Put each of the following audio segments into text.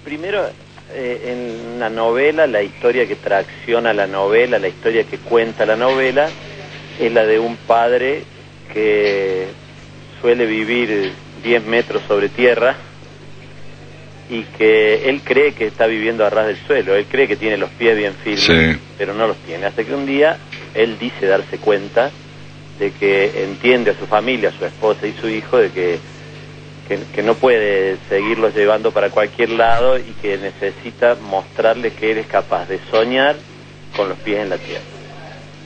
primero, en la novela, la historia que tracciona la novela, la historia que cuenta la novela, es la de un padre que suele vivir 10 metros sobre tierra y que él cree que está viviendo a ras del suelo, él cree que tiene los pies bien firmes, pero no los tiene, hasta que un día él dice darse cuenta de que entiende a su familia, a su esposa y su hijo, de que no puede seguirlos llevando para cualquier lado y que necesita mostrarle que él es capaz de soñar con los pies en la tierra,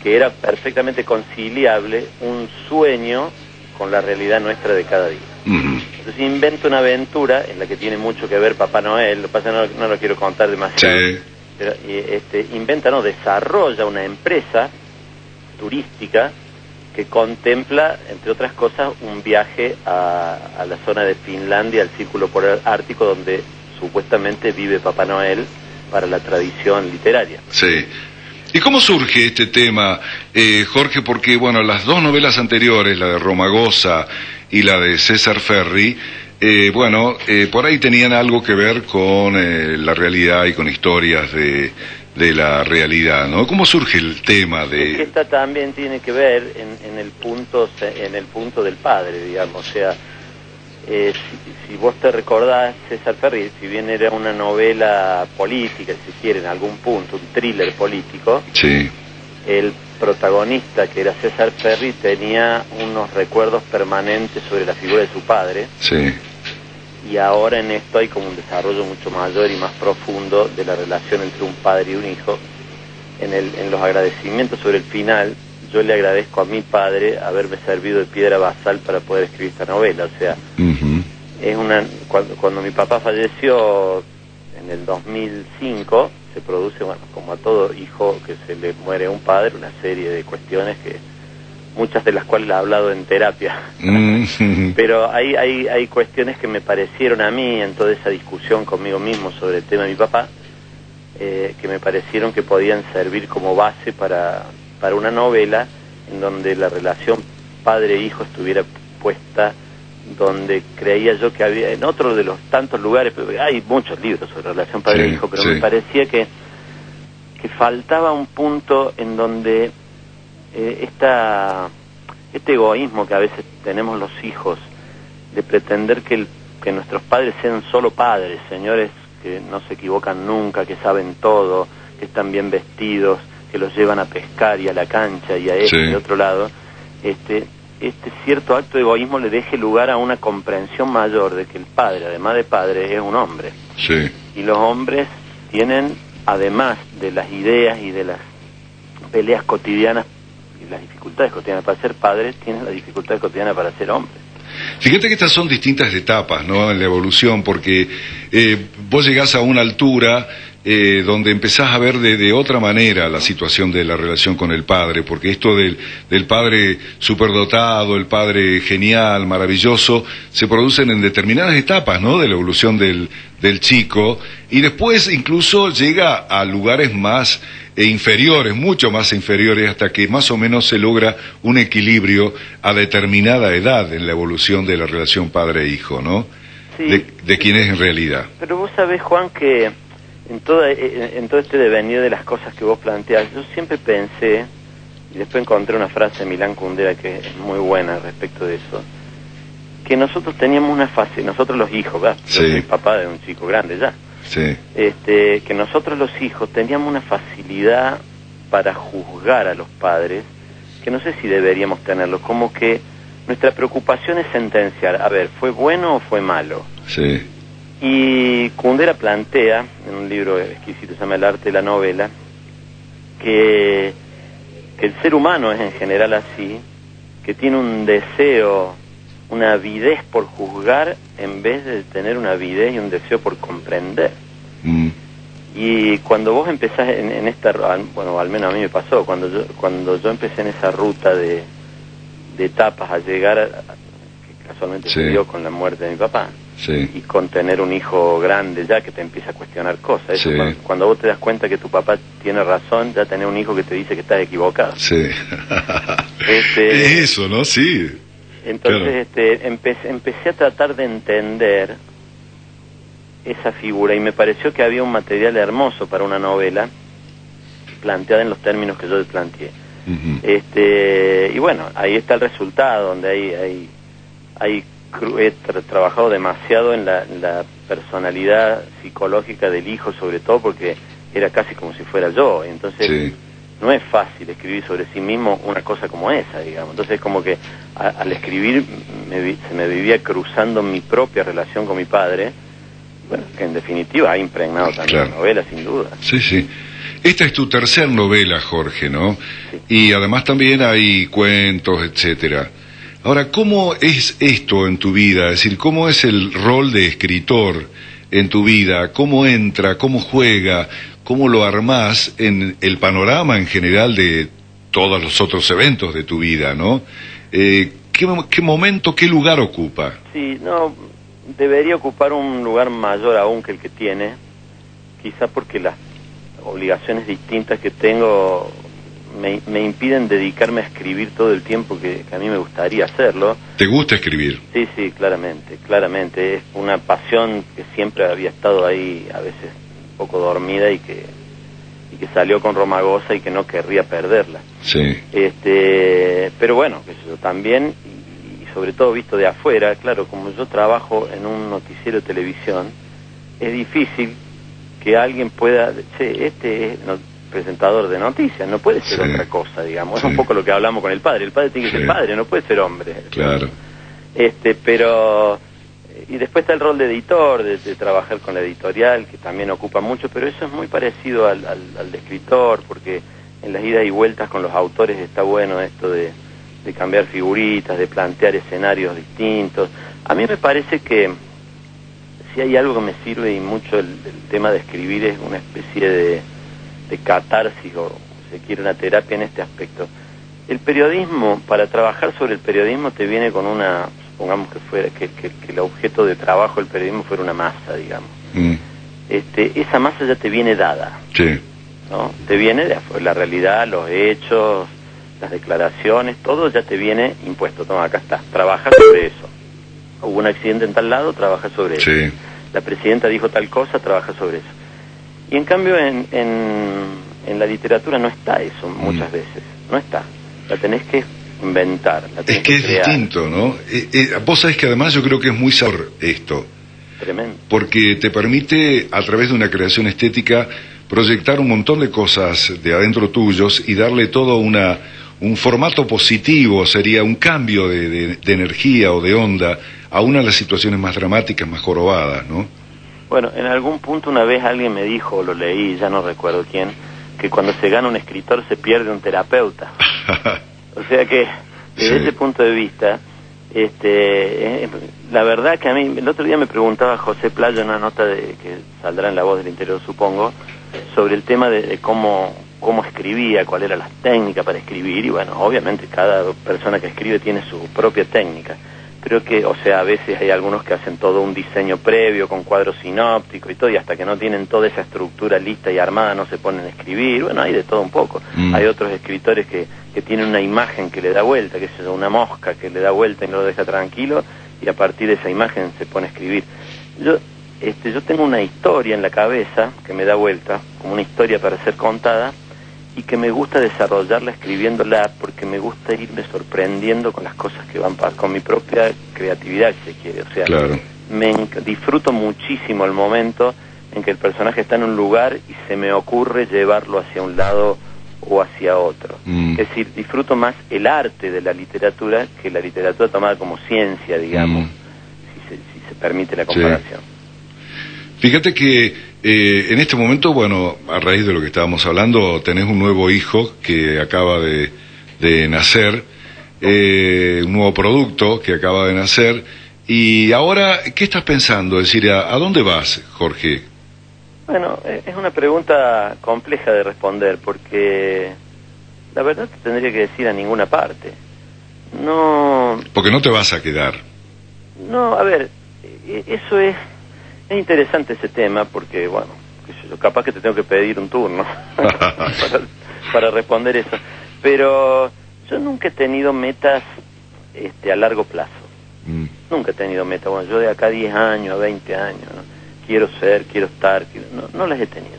que era perfectamente conciliable un sueño con la realidad nuestra de cada día. Entonces inventa una aventura en la que tiene mucho que ver Papá Noel, lo que pasa es que no lo quiero contar demasiado, pero desarrolla una empresa turística que contempla, entre otras cosas, un viaje a la zona de Finlandia, al Círculo Polar Ártico, donde supuestamente vive Papá Noel para la tradición literaria. Sí. ¿Y cómo surge este tema, Jorge? Porque, bueno, las dos novelas anteriores, la de Romagosa y la de César Ferri, por ahí tenían algo que ver con la realidad y con historias de la realidad, ¿no? ¿Cómo surge el tema de...? Es que esta también tiene que ver en el punto del padre, digamos, o sea, si vos te recordás, César Ferri, si bien era una novela política, si quiere, en algún punto, un thriller político, sí, el protagonista, que era César Ferri, tenía unos recuerdos permanentes sobre la figura de su padre, sí, y ahora en esto hay como un desarrollo mucho mayor y más profundo de la relación entre un padre y un hijo. En los agradecimientos sobre el final, yo le agradezco a mi padre haberme servido de piedra basal para poder escribir esta novela. O sea, cuando mi papá falleció en el 2005, se produce, bueno, como a todo hijo que se le muere un padre, una serie de cuestiones que muchas de las cuales he hablado en terapia. Pero hay cuestiones que me parecieron a mí, en toda esa discusión conmigo mismo sobre el tema de mi papá, que me parecieron que podían servir como base para una novela en donde la relación padre-hijo estuviera puesta donde creía yo que había, en otro de los tantos lugares, hay muchos libros sobre relación padre-hijo, pero me parecía que faltaba un punto en donde este egoísmo que a veces tenemos los hijos de pretender que nuestros padres sean solo padres, señores que no se equivocan nunca, que saben todo, que están bien vestidos, que los llevan a pescar y a la cancha y a y otro lado, este cierto acto de egoísmo le deje lugar a una comprensión mayor de que el padre, además de padre, es un hombre. Sí. Y los hombres tienen, además de las ideas y de las peleas cotidianas y las dificultades cotidianas para ser padres, tienen las dificultades cotidianas para ser hombres. Fíjate que estas son distintas etapas, ¿no?, en la evolución, porque vos llegás a una altura donde empezás a ver de otra manera la situación de la relación con el padre, porque esto del padre superdotado, el padre genial, maravilloso, se producen en determinadas etapas, ¿no?, de la evolución del chico, y después incluso llega a lugares más inferiores, mucho más inferiores, hasta que más o menos se logra un equilibrio a determinada edad en la evolución de la relación padre-hijo, ¿no? Sí, de quién es en realidad. Pero vos sabés, Juan, que en todo este devenir de las cosas que vos planteás, yo siempre pensé, y después encontré una frase de Milán Kundera que es muy buena respecto de eso, que nosotros teníamos una fase, nosotros los hijos, ¿verdad? Yo soy papá de un chico grande ya. Sí. Que nosotros los hijos teníamos una facilidad para juzgar a los padres, que no sé si deberíamos tenerlo, como que nuestra preocupación es sentenciar, a ver, ¿fue bueno o fue malo? Sí. Y Kundera plantea, en un libro exquisito, se llama El arte de la novela, que el ser humano es en general así, que tiene un deseo, una avidez por juzgar en vez de tener una avidez y un deseo por comprender. Y cuando vos empezás en esta, bueno, al menos a mí me pasó, cuando yo empecé en esa ruta de etapas a llegar que casualmente se dio con la muerte de mi papá, y con tener un hijo grande ya que te empieza a cuestionar cosas. Eso, cuando vos te das cuenta que tu papá tiene razón, ya tenés un hijo que te dice que estás equivocado. Es eso, ¿no? Sí. Entonces empecé a tratar de entender esa figura, y me pareció que había un material hermoso para una novela planteada en los términos que yo planteé. Y bueno, ahí está el resultado, donde he trabajado demasiado en la personalidad psicológica del hijo, sobre todo porque era casi como si fuera yo, entonces sí. No es fácil escribir sobre sí mismo una cosa como esa, digamos. Entonces como que al escribir se me vivía cruzando mi propia relación con mi padre, bueno, que en definitiva ha impregnado también la novela, sin duda. Sí, sí. Esta es tu tercer novela, Jorge, ¿no? Sí. Y además también hay cuentos, etcétera. Ahora, ¿cómo es esto en tu vida? Es decir, ¿cómo es el rol de escritor en tu vida? ¿Cómo entra? ¿Cómo juega? ¿Cómo lo armás en el panorama en general de todos los otros eventos de tu vida, ¿no? ¿Qué momento, qué lugar ocupa? Sí, no, debería ocupar un lugar mayor aún que el que tiene, quizá porque las obligaciones distintas que tengo me impiden dedicarme a escribir todo el tiempo que a mí me gustaría hacerlo. ¿Te gusta escribir? Sí, claramente. Es una pasión que siempre había estado ahí, a veces un poco dormida, y que salió con Romagosa y que no querría perderla. Sí. Pero bueno, yo también, y sobre todo visto de afuera, claro, como yo trabajo en un noticiero de televisión, es difícil que alguien pueda, este es presentador de noticias, no puede ser otra cosa, digamos. Es un poco lo que hablamos con el padre tiene que ser padre, no puede ser hombre. Claro. Pero y después está el rol de editor, de trabajar con la editorial, que también ocupa mucho, pero eso es muy parecido al de escritor, porque en las idas y vueltas con los autores está bueno esto de cambiar figuritas, de plantear escenarios distintos. A mí me parece que si hay algo que me sirve y mucho el tema de escribir, es una especie de catarsis, o si se quiere una terapia en este aspecto. El periodismo, para trabajar sobre el periodismo, te viene con una, supongamos que el objeto de trabajo del periodismo fuera una masa, digamos. Esa masa ya te viene dada. Sí. ¿No? Te viene de afuera, la realidad, los hechos, las declaraciones, todo ya te viene impuesto. Toma, acá está, trabaja sobre eso. Hubo un accidente en tal lado, trabaja sobre eso. La presidenta dijo tal cosa, trabaja sobre eso. Y en cambio en la literatura no está eso muchas veces, no está. La tenés que inventar, la tenés que crear. Es distinto, ¿no? Vos sabés que además yo creo que es muy sabor esto. Tremendo. Porque te permite, a través de una creación estética, proyectar un montón de cosas de adentro tuyos y darle todo un formato positivo, sería un cambio de energía o de onda a una de las situaciones más dramáticas, más jorobadas, ¿no? Bueno, en algún punto una vez alguien me dijo, lo leí, ya no recuerdo quién, que cuando se gana un escritor se pierde un terapeuta. O sea que, desde ese punto de vista, la verdad que a mí, el otro día me preguntaba José Playo en una nota que saldrá en La Voz del Interior, supongo, sobre el tema de cómo escribía, cuál era la técnica para escribir, y bueno, obviamente cada persona que escribe tiene su propia técnica. Creo que, o sea, a veces hay algunos que hacen todo un diseño previo con cuadros sinópticos y todo, y hasta que no tienen toda esa estructura lista y armada no se ponen a escribir. Bueno, hay de todo un poco. Hay otros escritores que tienen una imagen que le da vuelta, que es una mosca que le da vuelta y no lo deja tranquilo, y a partir de esa imagen se pone a escribir. Yo tengo una historia en la cabeza que me da vuelta, como una historia para ser contada, y que me gusta desarrollarla escribiéndola, porque me gusta irme sorprendiendo con las cosas que van con mi propia creatividad, si se quiere. O sea, claro. Disfruto muchísimo el momento en que el personaje está en un lugar y se me ocurre llevarlo hacia un lado o hacia otro. Es decir, disfruto más el arte de la literatura que la literatura tomada como ciencia, digamos, si se permite la comparación. Sí. Fíjate que en este momento, bueno, a raíz de lo que estábamos hablando, tenés un nuevo hijo que acaba de nacer, un nuevo producto que acaba de nacer, y ahora, ¿qué estás pensando? Es decir, ¿a dónde vas, Jorge? Bueno, es una pregunta compleja de responder, porque la verdad te tendría que decir a ninguna parte. No... Porque no te vas a quedar. No, a ver, eso es interesante ese tema, porque, bueno, capaz que te tengo que pedir un turno para responder eso. Pero yo nunca he tenido metas a largo plazo. Nunca he tenido metas. Bueno, yo de acá a 10 años, a 20 años, ¿no? quiero ser, quiero estar, no las he tenido.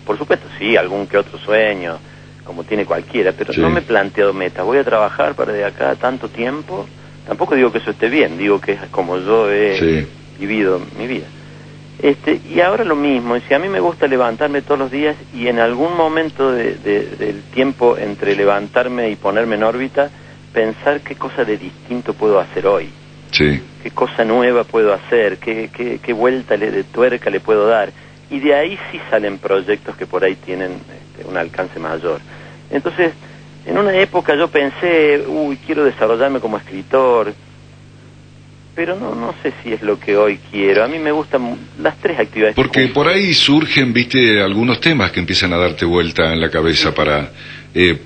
Por supuesto, sí, algún que otro sueño, como tiene cualquiera, pero no me he planteado metas. Voy a trabajar para de acá tanto tiempo. Tampoco digo que eso esté bien, digo que es como yo he vivido mi vida. Y ahora lo mismo, si a mí me gusta levantarme todos los días y en algún momento del tiempo entre levantarme y ponerme en órbita, pensar qué cosa de distinto puedo hacer hoy. Sí. Qué cosa nueva puedo hacer, qué vuelta de tuerca le puedo dar. Y de ahí sí salen proyectos que por ahí tienen un alcance mayor. Entonces, en una época yo pensé, quiero desarrollarme como escritor, pero no sé si es lo que hoy quiero. A mí me gustan las tres actividades. Porque por ahí surgen, viste, algunos temas que empiezan a darte vuelta en la cabeza para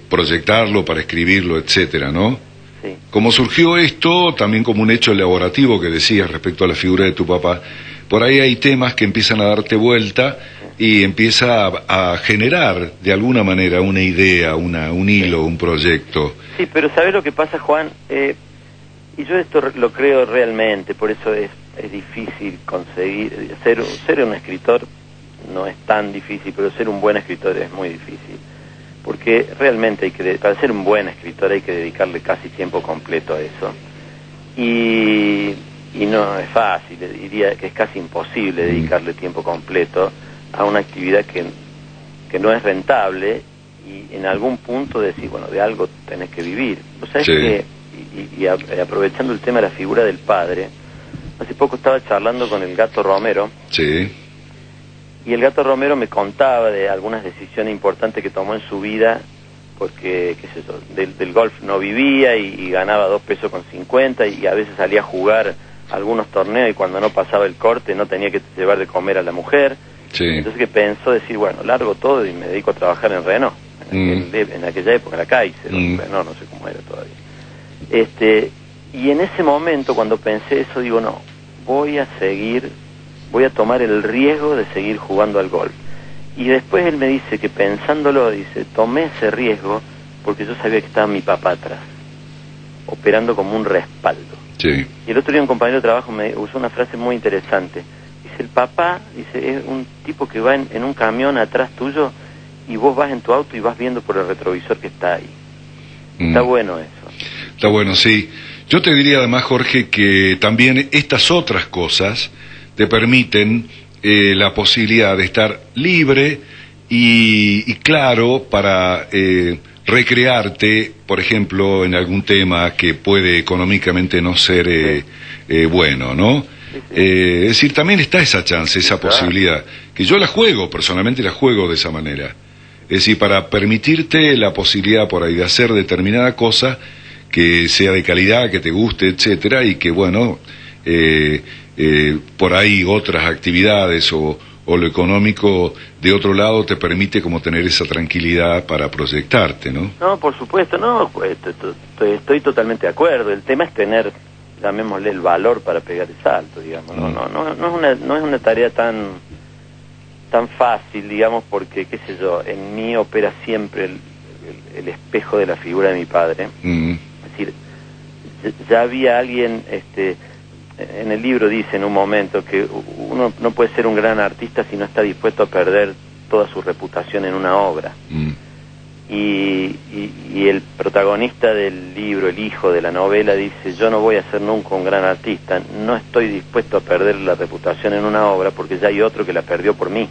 proyectarlo, para escribirlo, etcétera, ¿no? Sí. Como surgió esto, también como un hecho elaborativo que decías respecto a la figura de tu papá, por ahí hay temas que empiezan a darte vuelta y empieza a generar de alguna manera una idea, un hilo, un proyecto. Sí, pero ¿sabes lo que pasa, Juan? Y yo esto lo creo realmente, por eso es difícil conseguir, ser un escritor no es tan difícil, pero ser un buen escritor es muy difícil, porque realmente para ser un buen escritor hay que dedicarle casi tiempo completo a eso, y no es fácil, diría que es casi imposible dedicarle tiempo completo a una actividad que no es rentable, y en algún punto decir, bueno, de algo tenés que vivir. O sea, es que y aprovechando el tema de la figura del padre, hace poco estaba charlando con el Gato Romero. Sí. Y el Gato Romero me contaba de algunas decisiones importantes que tomó en su vida, porque, qué sé yo, del golf no vivía y ganaba 2 pesos con 50 y a veces salía a jugar algunos torneos y cuando no pasaba el corte no tenía que llevar de comer a la mujer. Sí. Entonces que pensó decir, bueno, largo todo y me dedico a trabajar en Renault. En aquella época, la Kaiser, Renault, no sé cómo era todavía. Y en ese momento, cuando pensé eso, digo, no, voy a tomar el riesgo de seguir jugando al golf. Y después él me dice que pensándolo, dice, tomé ese riesgo porque yo sabía que estaba mi papá atrás, operando como un respaldo. Sí. Y el otro día un compañero de trabajo me usó una frase muy interesante. Dice, el papá, dice, es un tipo que va en un camión atrás tuyo y vos vas en tu auto y vas viendo por el retrovisor que está ahí. Está bueno eso. Está bueno, sí. Yo te diría además, Jorge, que también estas otras cosas te permiten la posibilidad de estar libre y claro para recrearte, por ejemplo, en algún tema que puede económicamente no ser bueno, ¿no? Es decir, también está esa chance, esa posibilidad, que yo la juego, personalmente la juego de esa manera. Es decir, para permitirte la posibilidad por ahí de hacer determinada cosa que sea de calidad, que te guste, etcétera, y que, bueno, por ahí otras actividades o lo económico de otro lado te permite como tener esa tranquilidad para proyectarte, ¿no? No, por supuesto, no, pues, estoy totalmente de acuerdo. El tema es tener, llamémosle, el valor para pegar el salto, digamos. No es una tarea tan fácil, digamos, porque, qué sé yo, en mí opera siempre el espejo de la figura de mi padre. Es decir, ya había alguien, en el libro dice en un momento que uno no puede ser un gran artista si no está dispuesto a perder toda su reputación en una obra. Y el protagonista del libro, el hijo de la novela, dice, yo no voy a ser nunca un gran artista, no estoy dispuesto a perder la reputación en una obra porque ya hay otro que la perdió por mí.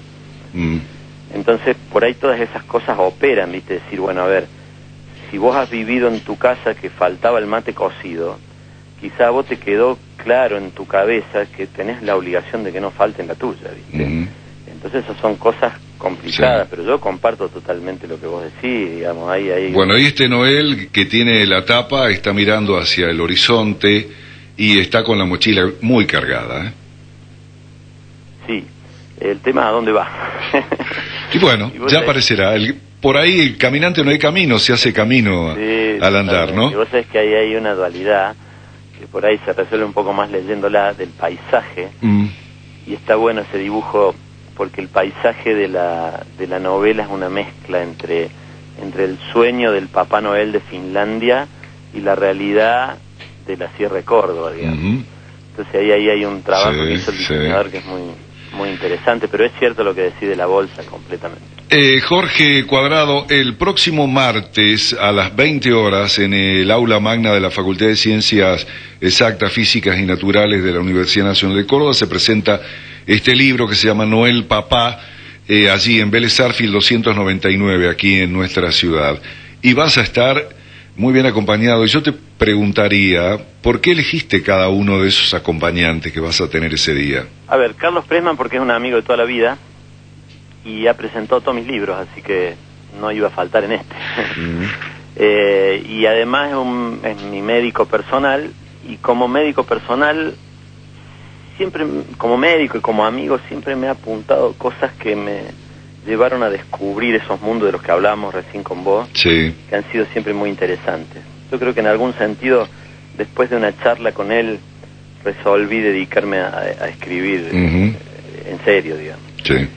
Entonces, por ahí todas esas cosas operan, ¿viste? Decir, bueno, a ver, si vos has vivido en tu casa que faltaba el mate cocido, quizá a vos te quedó claro en tu cabeza que tenés la obligación de que no falte en la tuya, ¿viste? Entonces esas son cosas complicadas, pero yo comparto totalmente lo que vos decís, digamos, ahí... Bueno, y Noel que tiene la tapa está mirando hacia el horizonte y está con la mochila muy cargada, ¿eh? Sí, el tema es a dónde va. Y bueno, ya aparecerá. Por ahí el caminante no hay camino, se hace camino al andar, ¿no? Y vos sabés que ahí hay una dualidad que por ahí se resuelve un poco más leyéndola, del paisaje, y está bueno ese dibujo porque el paisaje de la novela es una mezcla entre el sueño del Papá Noel de Finlandia y la realidad de la Sierra de Córdoba, digamos. Entonces ahí hay un trabajo que hizo el diseñador que es muy muy interesante, pero es cierto lo que decís de la bolsa completamente. Jorge Cuadrado, el próximo martes a las 20 horas en el aula magna de la Facultad de Ciencias Exactas, Físicas y Naturales de la Universidad Nacional de Córdoba se presenta este libro que se llama Noel Papá, allí en Vélez Sarsfield 299, aquí en nuestra ciudad. Y vas a estar muy bien acompañado. Y yo te preguntaría, ¿por qué elegiste cada uno de esos acompañantes que vas a tener ese día? A ver, Carlos Pressman, porque es un amigo de toda la vida y ha presentado todos mis libros, así que no iba a faltar en este. Y además es mi médico personal, y como médico personal, siempre, como médico y como amigo, siempre me ha apuntado cosas que me llevaron a descubrir esos mundos de los que hablábamos recién con vos, sí, que han sido siempre muy interesantes. Yo creo que en algún sentido, después de una charla con él, resolví dedicarme a escribir en serio, digamos. Sí.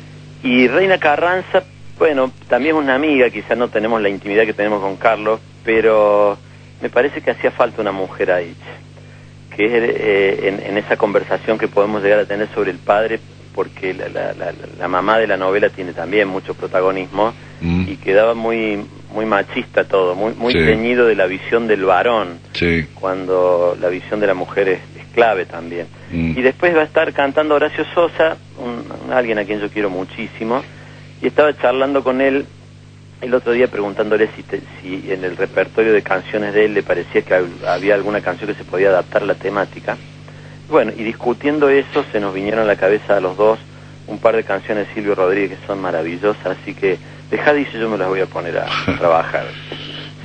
Y Reina Carranza, bueno, también es una amiga, quizás no tenemos la intimidad que tenemos con Carlos, pero me parece que hacía falta una mujer ahí, que es en esa conversación que podemos llegar a tener sobre el padre, porque la mamá de la novela tiene también mucho protagonismo, y quedaba muy machista todo, muy sí, teñido de la visión del varón, sí, cuando la visión de la mujer es clave también. Y después va a estar cantando Horacio Sosa, alguien a quien yo quiero muchísimo, y estaba charlando con él el otro día preguntándole si en el repertorio de canciones de él le parecía que había alguna canción que se podía adaptar a la temática. Bueno, y discutiendo eso se nos vinieron a la cabeza a los dos un par de canciones de Silvio Rodríguez que son maravillosas, así que dejá, dice, yo me las voy a poner a trabajar.